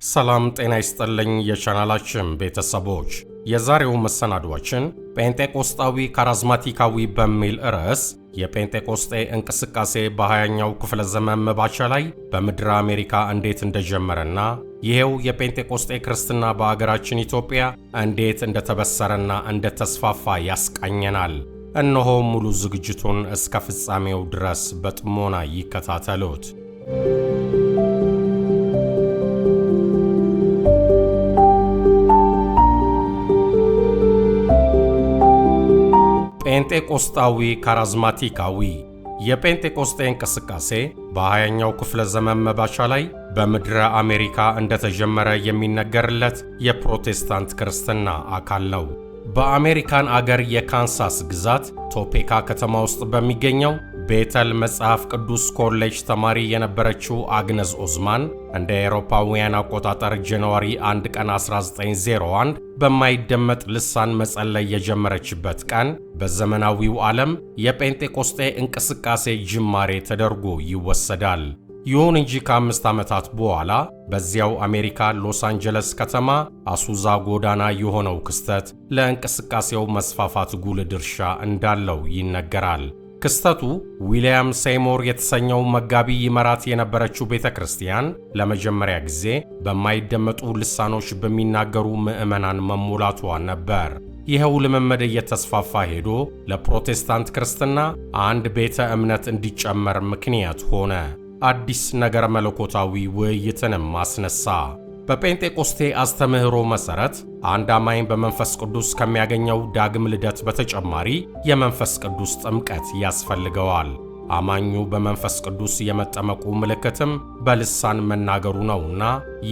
ሰላም ጤና ይስጥልኝ የቻናላችን ቤተሰቦች የዛሬው መሰናዷችን ጴንጤቆስጣዊ ካሪዝማቲካዊ በሚል ርዕስ የጴንጤቆስጤ እንቅስቃሴ በ20ኛው ክፍለ ዘመን መባቻ ላይ በምድረ አሜሪካ እንዴት እንደጀመረና ይሄው የጴንጤቆስጤ ክርስትና በአገራችን ኢትዮጵያ እንዴት እንደተበሰረና እንደተስፋፋ ያስቃኘናል። እነሆ ሙሉ ዝግጅቱን እስከ ፍጻሜው ድረስ በጥሞና ይከታተሉት። ጴንጤቆስጣዊ ካሪዝማቲካዊ የጴንጤቆስጤ እንቅስቃሴ በ20ኛው ክፍለ ዘመን መባቻ ላይ በምድረ አሜሪካ እንደተጀመረ የሚነገርለት የፕሮቴስታንት ክርስትና አካል ነው። በአሜሪካን አገር የካንሳስ ግዛት ቶፔካ ከተማ ውስጥ በሚገኘው ቤተል መጽሐፍ ቅዱስ ኮሌጅ ተማሪ የነበረችው አግነስ ኦዝማን እንደ አውሮፓውያን አቆጣጠር ጃንዋሪ 1 ቀን 1901 በማይደመጥ ልሳን መጸለይ የጀመረችበት ቀን በዘመናዊው ዓለም የጴንጤቆስጤ እንቅስቃሴ ጅማሬ ተደርጎ ይወሰዳል። ይሁን እንጂ ከ5 ዓመታት በኋላ በዚያው አሜሪካ ሎስ አንጀለስ ከተማ አሱዛ ጎዳና የሆነው ክስተት ለእንቅስቃሴው መስፋፋት ጉልህ ድርሻ እንዳለው ይነገራል። ክስተቱ ዊሊያም ሴይሞር የተሰኘው መጋቢ ይመራት የነበረችው ቤተክርስቲያን ለመጀመሪያ ጊዜ በማይደመጡ ልሳኖች በሚናገሩ ምዕመናን መሞላቷ ነበር። ይኸው ልምምድ እየተስፋፋ ሄዶ ለፕሮቴስታንት ክርስትና አንድ ቤተ እምነት እንዲጨመር ምክንያት ሆነ። አዲስ ነገር መለኮታዊ ውይይትንም አስነሳ። በጴንጤቆስቴ አስተምህሮ መሠረት አንድ አማኝ በመንፈስ ቅዱስ ከሚያገኘው ዳግም ልደት በተጨማሪ የመንፈስ ቅዱስ ጥምቀት ያስፈልገዋል። አማኙ በመንፈስ ቅዱስ የመጠመቁ ምልክትም በልሳን መናገሩ ነውና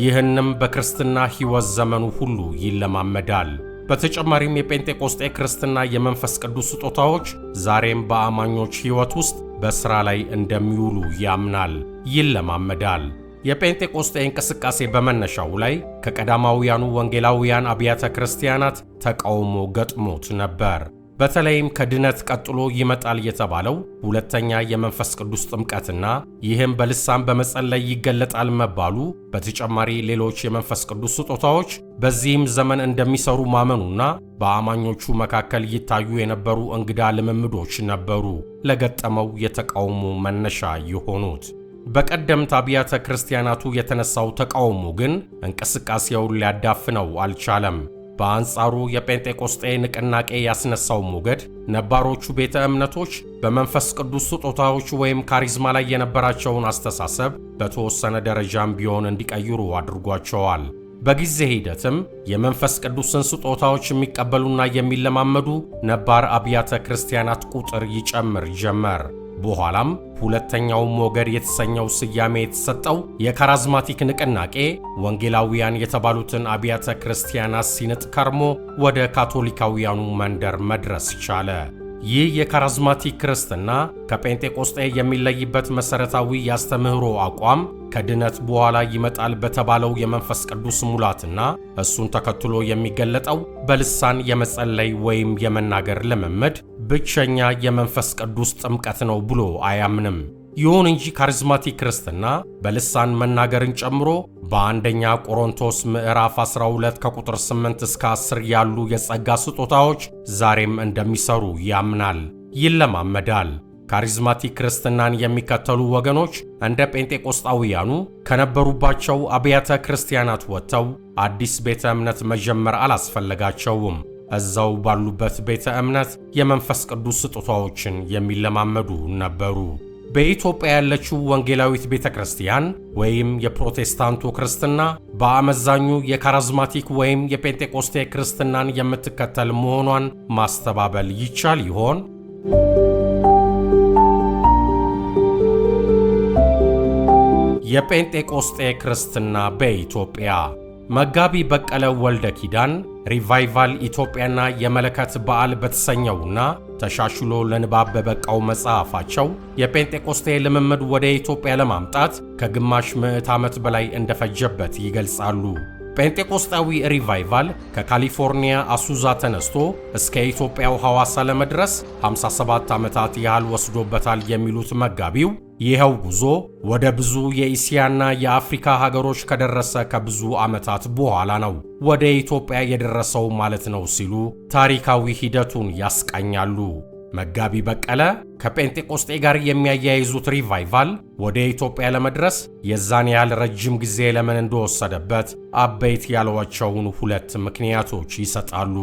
ይህንም በክርስትና ሕይወት ዘመኑ ሁሉ ይለማመዳል። በተጨማሪም የጴንጤቆስጤ ክርስትና የመንፈስ ቅዱስ ስጦታዎች ዛሬም በአማኞች ሕይወት ውስጥ በሥራ ላይ እንደሚውሉ ያምናል፣ ይለማመዳል። የጴንጤቆስጤ እንቅስቃሴ በመነሻው ላይ ከቀዳማውያኑ ወንጌላውያን አብያተ ክርስቲያናት ተቃውሞ ገጥሞት ነበር። በተለይም ከድነት ቀጥሎ ይመጣል የተባለው ሁለተኛ የመንፈስ ቅዱስ ጥምቀትና ይህም በልሳን በመጸለይ ይገለጣል መባሉ፣ በተጨማሪ ሌሎች የመንፈስ ቅዱስ ስጦታዎች በዚህም ዘመን እንደሚሰሩ ማመኑና በአማኞቹ መካከል ይታዩ የነበሩ እንግዳ ልምምዶች ነበሩ ለገጠመው የተቃውሞ መነሻ የሆኑት። በቀደምት አብያተ ክርስቲያናቱ የተነሳው ተቃውሞ ግን እንቅስቃሴውን ሊያዳፍነው አልቻለም። በአንጻሩ የጴንጤቆስጤ ንቅናቄ ያስነሳው ሞገድ ነባሮቹ ቤተ እምነቶች በመንፈስ ቅዱስ ስጦታዎች ወይም ካሪዝማ ላይ የነበራቸውን አስተሳሰብ በተወሰነ ደረጃም ቢሆን እንዲቀይሩ አድርጓቸዋል። በጊዜ ሂደትም የመንፈስ ቅዱስን ስጦታዎች የሚቀበሉና የሚለማመዱ ነባር አብያተ ክርስቲያናት ቁጥር ይጨምር ጀመር። በኋላም ሁለተኛው ሞገድ የተሰኘው ስያሜ የተሰጠው የካሪዝማቲክ ንቅናቄ ወንጌላውያን የተባሉትን አብያተ ክርስቲያናት ሲንጥ ከርሞ ወደ ካቶሊካውያኑ መንደር መድረስ ቻለ። ይህ የካሪዝማቲክ ክርስትና ከጴንጤቆስጤ የሚለይበት መሠረታዊ ያስተምህሮ አቋም ከድነት በኋላ ይመጣል በተባለው የመንፈስ ቅዱስ ሙላትና እሱን ተከትሎ የሚገለጠው በልሳን የመጸለይ ወይም የመናገር ልምምድ ብቸኛ የመንፈስ ቅዱስ ጥምቀት ነው ብሎ አያምንም። ይሁን እንጂ ካሪዝማቲክ ክርስትና በልሳን መናገርን ጨምሮ በአንደኛ ቆሮንቶስ ምዕራፍ 12 ከቁጥር 8 እስከ 10 ያሉ የጸጋ ስጦታዎች ዛሬም እንደሚሰሩ ያምናል፣ ይለማመዳል። ካሪዝማቲክ ክርስትናን የሚከተሉ ወገኖች እንደ ጴንጤቆስጣውያኑ ከነበሩባቸው አብያተ ክርስቲያናት ወጥተው አዲስ ቤተ እምነት መጀመር አላስፈለጋቸውም። እዛው ባሉበት ቤተ እምነት የመንፈስ ቅዱስ ስጦታዎችን የሚለማመዱ ነበሩ። በኢትዮጵያ ያለችው ወንጌላዊት ቤተ ክርስቲያን ወይም የፕሮቴስታንቱ ክርስትና በአመዛኙ የካሪዝማቲክ ወይም የጴንጤቆስቴ ክርስትናን የምትከተል መሆኗን ማስተባበል ይቻል ይሆን? የጴንጤቆስጤ ክርስትና በኢትዮጵያ መጋቢ በቀለ ወልደ ኪዳን ሪቫይቫል ኢትዮጵያና የመለከት በዓል በተሰኘውና ተሻሽሎ ለንባብ በበቃው መጽሐፋቸው የጴንጤቆስቴ ልምምድ ወደ ኢትዮጵያ ለማምጣት ከግማሽ ምዕት ዓመት በላይ እንደፈጀበት ይገልጻሉ። ጴንጤቆስጣዊ ሪቫይቫል ከካሊፎርኒያ አሱዛ ተነስቶ እስከ ኢትዮጵያው ሐዋሳ ለመድረስ 57 ዓመታት ያህል ወስዶበታል የሚሉት መጋቢው ይኸው ጉዞ ወደ ብዙ የኢሲያና የአፍሪካ ሀገሮች ከደረሰ ከብዙ ዓመታት በኋላ ነው ወደ ኢትዮጵያ የደረሰው ማለት ነው ሲሉ ታሪካዊ ሂደቱን ያስቃኛሉ። መጋቢ በቀለ ከጴንጤቆስጤ ጋር የሚያያይዙት ሪቫይቫል ወደ ኢትዮጵያ ለመድረስ የዛን ያህል ረጅም ጊዜ ለምን እንደወሰደበት አበይት ያሏቸውን ሁለት ምክንያቶች ይሰጣሉ።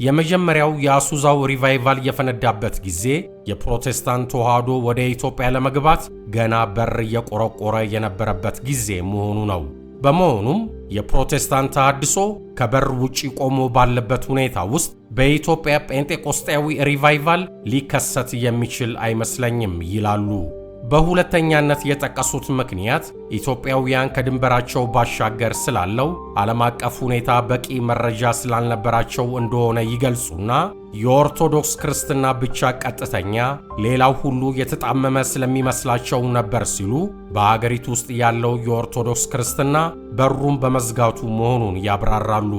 የመጀመሪያው የአሱዛው ሪቫይቫል የፈነዳበት ጊዜ የፕሮቴስታንት ተዋህዶ ወደ ኢትዮጵያ ለመግባት ገና በር እየቆረቆረ የነበረበት ጊዜ መሆኑ ነው። በመሆኑም የፕሮቴስታንት ተሐድሶ ከበር ውጪ ቆሞ ባለበት ሁኔታ ውስጥ በኢትዮጵያ ጴንጤቆስጣዊ ሪቫይቫል ሊከሰት የሚችል አይመስለኝም ይላሉ። በሁለተኛነት የጠቀሱት ምክንያት ኢትዮጵያውያን ከድንበራቸው ባሻገር ስላለው ዓለም አቀፍ ሁኔታ በቂ መረጃ ስላልነበራቸው እንደሆነ ይገልጹና የኦርቶዶክስ ክርስትና ብቻ ቀጥተኛ፣ ሌላው ሁሉ የተጣመመ ስለሚመስላቸው ነበር ሲሉ በአገሪቱ ውስጥ ያለው የኦርቶዶክስ ክርስትና በሩን በመዝጋቱ መሆኑን ያብራራሉ።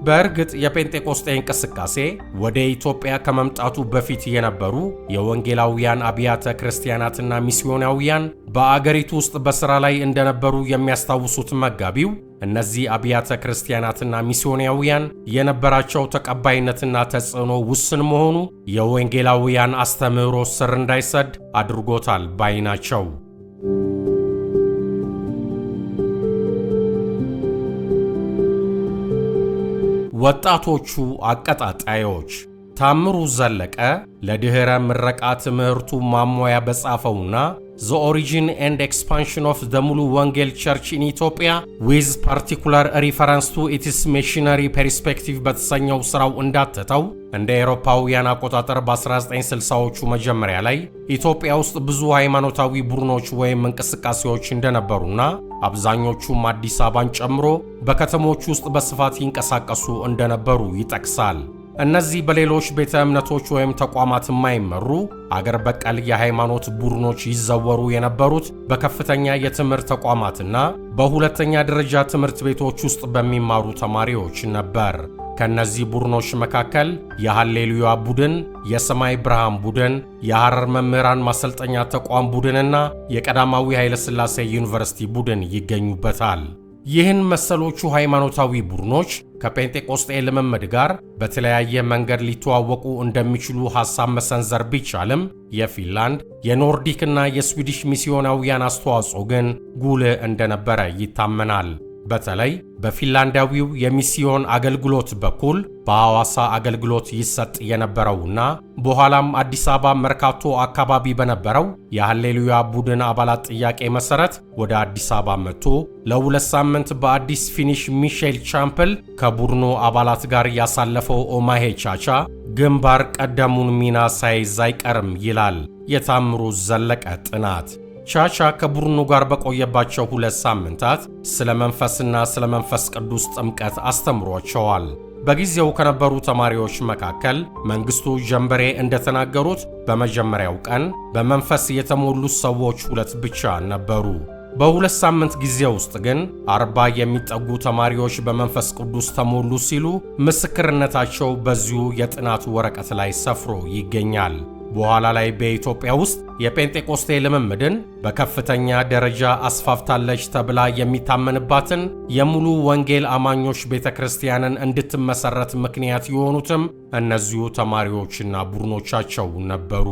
በእርግጥ የጴንጤቆስጤ እንቅስቃሴ ወደ ኢትዮጵያ ከመምጣቱ በፊት የነበሩ የወንጌላውያን አብያተ ክርስቲያናትና ሚስዮናውያን በአገሪቱ ውስጥ በሥራ ላይ እንደነበሩ የሚያስታውሱት መጋቢው እነዚህ አብያተ ክርስቲያናትና ሚስዮናውያን የነበራቸው ተቀባይነትና ተጽዕኖ ውስን መሆኑ የወንጌላውያን አስተምህሮ ስር እንዳይሰድ አድርጎታል ባይ ናቸው። ወጣቶቹ አቀጣጣዮች ታምሩ ዘለቀ ለድህረ ምረቃ ትምህርቱ ማሞያ በጻፈውና The Origin and Expansion of the ሙሉ ወንጌል ቸርች in Ethiopia with particular reference to its missionary perspective በተሰኘው ሥራው እንዳተተው እንደ አውሮፓውያን አቆጣጠር በ1960ዎቹ መጀመሪያ ላይ ኢትዮጵያ ውስጥ ብዙ ሃይማኖታዊ ቡድኖች ወይም እንቅስቃሴዎች እንደነበሩና አብዛኞቹም አዲስ አበባን ጨምሮ በከተሞች ውስጥ በስፋት ይንቀሳቀሱ እንደነበሩ ይጠቅሳል። እነዚህ በሌሎች ቤተ እምነቶች ወይም ተቋማት የማይመሩ አገር በቀል የሃይማኖት ቡድኖች ይዘወሩ የነበሩት በከፍተኛ የትምህርት ተቋማትና በሁለተኛ ደረጃ ትምህርት ቤቶች ውስጥ በሚማሩ ተማሪዎች ነበር። ከነዚህ ቡድኖች መካከል የሃሌሉያ ቡድን፣ የሰማይ ብርሃን ቡድን፣ የሐረር መምህራን ማሰልጠኛ ተቋም ቡድንና የቀዳማዊ ኃይለ ሥላሴ ዩኒቨርሲቲ ቡድን ይገኙበታል። ይህን መሰሎቹ ሃይማኖታዊ ቡድኖች ከጴንጤቆስጤ ልምምድ ጋር በተለያየ መንገድ ሊተዋወቁ እንደሚችሉ ሐሳብ መሰንዘር ቢቻልም የፊንላንድ የኖርዲክና የስዊዲሽ ሚስዮናውያን አስተዋጽኦ ግን ጉልህ እንደነበረ ይታመናል። በተለይ በፊንላንዳዊው የሚስዮን አገልግሎት በኩል በሐዋሳ አገልግሎት ይሰጥ የነበረውና በኋላም አዲስ አበባ መርካቶ አካባቢ በነበረው የሃሌሉያ ቡድን አባላት ጥያቄ መሰረት ወደ አዲስ አበባ መጥቶ ለ2 ሳምንት በአዲስ ፊኒሽ ሚሼል ቻምፕል ከቡድኑ አባላት ጋር ያሳለፈው ኦማሄ ቻቻ ግንባር ቀደሙን ሚና ሳይዝ አይቀርም ይላል የታምሩ ዘለቀ ጥናት። ቻቻ ከቡድኑ ጋር በቆየባቸው 2 ሳምንታት ስለ መንፈስና ስለ መንፈስ ቅዱስ ጥምቀት አስተምሯቸዋል። በጊዜው ከነበሩ ተማሪዎች መካከል መንግስቱ ጀንበሬ እንደተናገሩት በመጀመሪያው ቀን በመንፈስ የተሞሉት ሰዎች 2 ብቻ ነበሩ። በ2 ሳምንት ጊዜ ውስጥ ግን 40 የሚጠጉ ተማሪዎች በመንፈስ ቅዱስ ተሞሉ ሲሉ ምስክርነታቸው በዚሁ የጥናት ወረቀት ላይ ሰፍሮ ይገኛል። በኋላ ላይ በኢትዮጵያ ውስጥ የጴንጤቆስጤ ልምምድን በከፍተኛ ደረጃ አስፋፍታለች ተብላ የሚታመንባትን የሙሉ ወንጌል አማኞች ቤተክርስቲያንን እንድትመሰረት ምክንያት የሆኑትም እነዚሁ ተማሪዎችና ቡድኖቻቸው ነበሩ።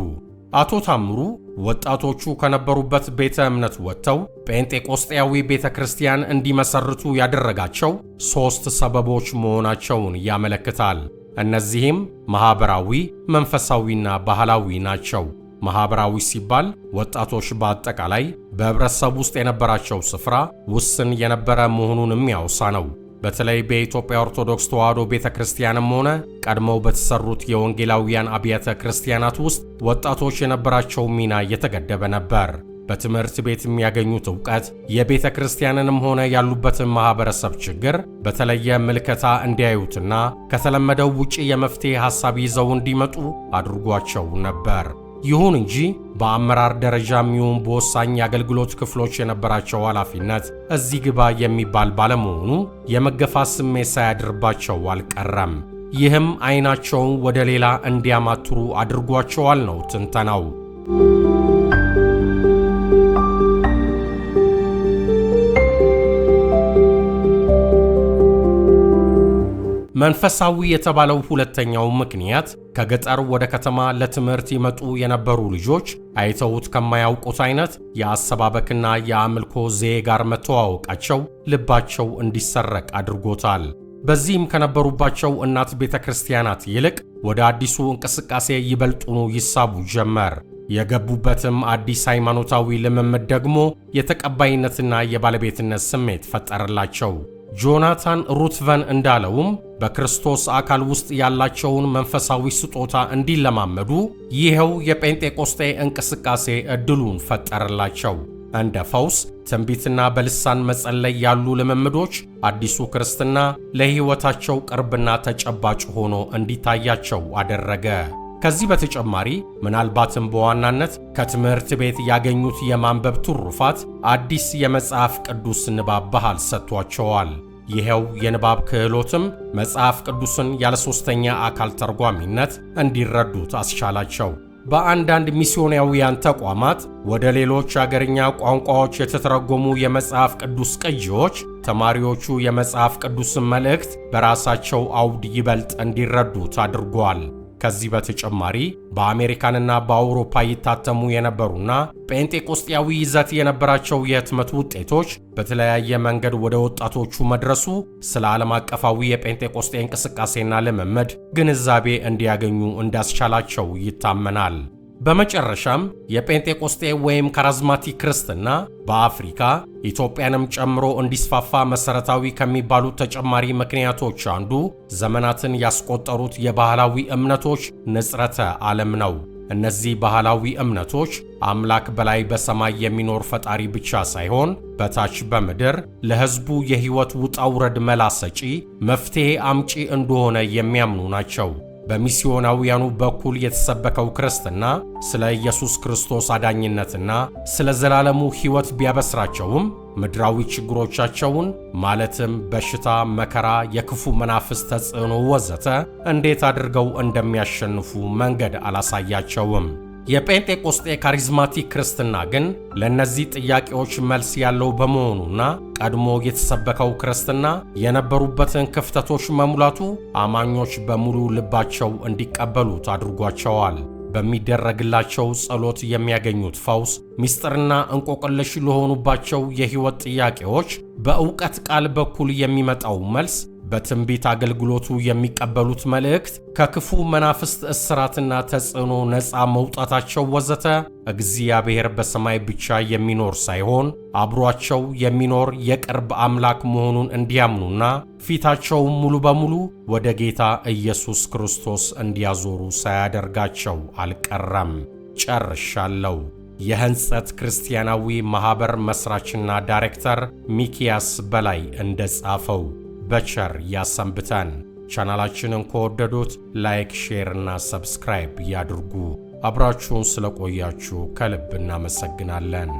አቶ ታምሩ ወጣቶቹ ከነበሩበት ቤተ እምነት ወጥተው ጴንጤቆስጤያዊ ቤተክርስቲያን እንዲመሰርቱ ያደረጋቸው 3 ሰበቦች መሆናቸውን ያመለክታል። እነዚህም ማህበራዊ፣ መንፈሳዊና ባህላዊ ናቸው። ማህበራዊ ሲባል ወጣቶች በአጠቃላይ በህብረተሰብ ውስጥ የነበራቸው ስፍራ ውስን የነበረ መሆኑን የሚያወሳ ነው። በተለይ በኢትዮጵያ ኦርቶዶክስ ተዋህዶ ቤተክርስቲያንም ሆነ ቀድመው በተሰሩት የወንጌላውያን አብያተ ክርስቲያናት ውስጥ ወጣቶች የነበራቸው ሚና የተገደበ ነበር። በትምህርት ቤት የሚያገኙት ዕውቀት የቤተ ክርስቲያንንም ሆነ ያሉበትን ማህበረሰብ ችግር በተለየ ምልከታ እንዲያዩትና ከተለመደው ውጪ የመፍትሄ ሐሳብ ይዘው እንዲመጡ አድርጓቸው ነበር። ይሁን እንጂ በአመራር ደረጃም ይሁን በወሳኝ የአገልግሎት ክፍሎች የነበራቸው ኃላፊነት እዚህ ግባ የሚባል ባለመሆኑ የመገፋት ስሜት ሳያድርባቸው አልቀረም። ይህም ዓይናቸውን ወደ ሌላ እንዲያማትሩ አድርጓቸዋል ነው ትንተናው። መንፈሳዊ የተባለው ሁለተኛው ምክንያት ከገጠር ወደ ከተማ ለትምህርት ይመጡ የነበሩ ልጆች አይተውት ከማያውቁት አይነት የአሰባበክና የአምልኮ ዘዬ ጋር መተዋወቃቸው ልባቸው እንዲሰረቅ አድርጎታል። በዚህም ከነበሩባቸው እናት ቤተክርስቲያናት ይልቅ ወደ አዲሱ እንቅስቃሴ ይበልጡኑ ይሳቡ ጀመር። የገቡበትም አዲስ ሃይማኖታዊ ልምምድ ደግሞ የተቀባይነትና የባለቤትነት ስሜት ፈጠረላቸው። ጆናታን ሩትቨን እንዳለውም በክርስቶስ አካል ውስጥ ያላቸውን መንፈሳዊ ስጦታ እንዲለማመዱ ይኸው የጴንጤቆስጤ እንቅስቃሴ ዕድሉን ፈጠረላቸው። እንደ ፈውስ፣ ትንቢትና በልሳን መጸለይ ያሉ ልምምዶች አዲሱ ክርስትና ለሕይወታቸው ቅርብና ተጨባጭ ሆኖ እንዲታያቸው አደረገ። ከዚህ በተጨማሪ ምናልባትም በዋናነት ከትምህርት ቤት ያገኙት የማንበብ ትሩፋት አዲስ የመጽሐፍ ቅዱስ ንባብ ባህል ሰጥቷቸዋል። ይኸው የንባብ ክህሎትም መጽሐፍ ቅዱስን ያለ ሦስተኛ አካል ተርጓሚነት እንዲረዱት አስቻላቸው። በአንዳንድ ሚስዮናውያን ተቋማት ወደ ሌሎች አገርኛ ቋንቋዎች የተተረጎሙ የመጽሐፍ ቅዱስ ቅጂዎች ተማሪዎቹ የመጽሐፍ ቅዱስን መልእክት በራሳቸው አውድ ይበልጥ እንዲረዱት አድርጓል። ከዚህ በተጨማሪ በአሜሪካንና በአውሮፓ ይታተሙ የነበሩና ጴንጤቆስጤያዊ ይዘት የነበራቸው የህትመት ውጤቶች በተለያየ መንገድ ወደ ወጣቶቹ መድረሱ ስለ ዓለም አቀፋዊ የጴንጤቆስጤ እንቅስቃሴና ልምምድ ግንዛቤ እንዲያገኙ እንዳስቻላቸው ይታመናል። በመጨረሻም የጴንጤቆስጤ ወይም ካሪዝማቲክ ክርስትና በአፍሪካ ኢትዮጵያንም ጨምሮ እንዲስፋፋ መሰረታዊ ከሚባሉት ተጨማሪ ምክንያቶች አንዱ ዘመናትን ያስቆጠሩት የባህላዊ እምነቶች ንጽረተ ዓለም ነው። እነዚህ ባህላዊ እምነቶች አምላክ በላይ በሰማይ የሚኖር ፈጣሪ ብቻ ሳይሆን በታች በምድር ለሕዝቡ የሕይወት ውጣ ውረድ መላ ሰጪ፣ መፍትሔ አምጪ እንደሆነ የሚያምኑ ናቸው። በሚስዮናውያኑ በኩል የተሰበከው ክርስትና ስለ ኢየሱስ ክርስቶስ አዳኝነትና ስለ ዘላለሙ ሕይወት ቢያበስራቸውም ምድራዊ ችግሮቻቸውን ማለትም በሽታ፣ መከራ፣ የክፉ መናፍስት ተጽዕኖ ወዘተ እንዴት አድርገው እንደሚያሸንፉ መንገድ አላሳያቸውም። የጴንጤቆስጤ ካሪዝማቲክ ክርስትና ግን ለእነዚህ ጥያቄዎች መልስ ያለው በመሆኑና ቀድሞ የተሰበከው ክርስትና የነበሩበትን ክፍተቶች መሙላቱ አማኞች በሙሉ ልባቸው እንዲቀበሉት አድርጓቸዋል። በሚደረግላቸው ጸሎት የሚያገኙት ፈውስ፣ ምስጢርና እንቆቅልሽ ለሆኑባቸው የሕይወት ጥያቄዎች በእውቀት ቃል በኩል የሚመጣው መልስ፣ በትንቢት አገልግሎቱ የሚቀበሉት መልእክት፣ ከክፉ መናፍስት እስራትና ተጽዕኖ ነፃ መውጣታቸው ወዘተ እግዚአብሔር በሰማይ ብቻ የሚኖር ሳይሆን አብሯቸው የሚኖር የቅርብ አምላክ መሆኑን እንዲያምኑና ፊታቸውን ሙሉ በሙሉ ወደ ጌታ ኢየሱስ ክርስቶስ እንዲያዞሩ ሳያደርጋቸው አልቀረም። ጨርሻለሁ። የሕንጸት ክርስቲያናዊ ማኅበር መሥራችና ዳይሬክተር ሚኪያስ በላይ እንደጻፈው። በቸር ያሰንብተን። ቻናላችንን ከወደዱት ላይክ፣ ሼር እና ሰብስክራይብ ያድርጉ። አብራችሁን ስለቆያችሁ ከልብ እናመሰግናለን።